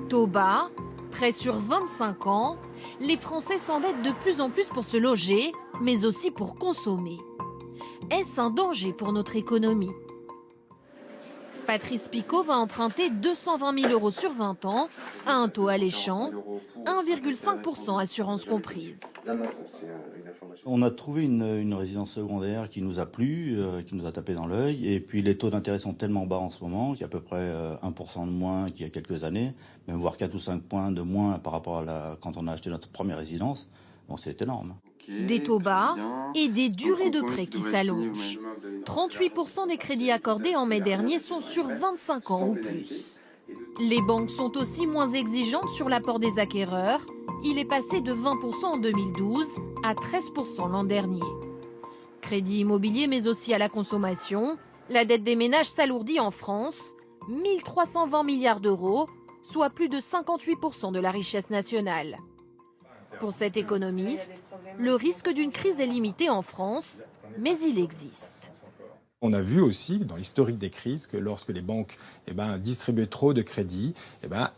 Taux bas, prêt sur 25 ans, les Français s'endettent de plus en plus pour se loger, mais aussi pour consommer. Est-ce un danger pour notre économie? Patrice Picot va emprunter 220 000 € sur 20 ans, à un taux alléchant, 1,5% assurance comprise. On a trouvé une résidence secondaire qui nous a plu, qui nous a tapé dans l'œil. Et puis les taux d'intérêt sont tellement bas en ce moment qu'il y a à peu près 1% de moins qu'il y a quelques années, même voire 4 ou 5 points de moins par rapport à quand on a acheté notre première résidence. Bon, c'est énorme. Des taux bas et des durées de prêt qui s'allongent. 38% des crédits accordés en mai dernier sont sur 25 ans ou plus. Les banques sont aussi moins exigeantes sur l'apport des acquéreurs. Il est passé de 20% en 2012 à 13% l'an dernier. Crédit immobilier mais aussi à la consommation. La dette des ménages s'alourdit en France. 1 320 milliards d'euros, soit plus de 58% de la richesse nationale. Pour cet économiste, le risque d'une crise est limité en France, mais il existe. On a vu aussi dans l'historique des crises que lorsque les banques distribuaient trop de crédits,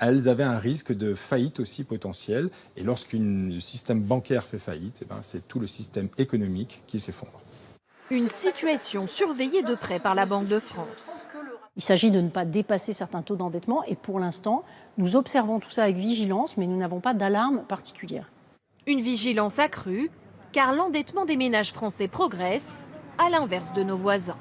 elles avaient un risque de faillite aussi potentiel. Et lorsqu'un système bancaire fait faillite, c'est tout le système économique qui s'effondre. Une situation surveillée de près par la Banque de France. Il s'agit de ne pas dépasser certains taux d'endettement et pour l'instant, nous observons tout ça avec vigilance, mais nous n'avons pas d'alarme particulière. Une vigilance accrue, car l'endettement des ménages français progresse, à l'inverse de nos voisins.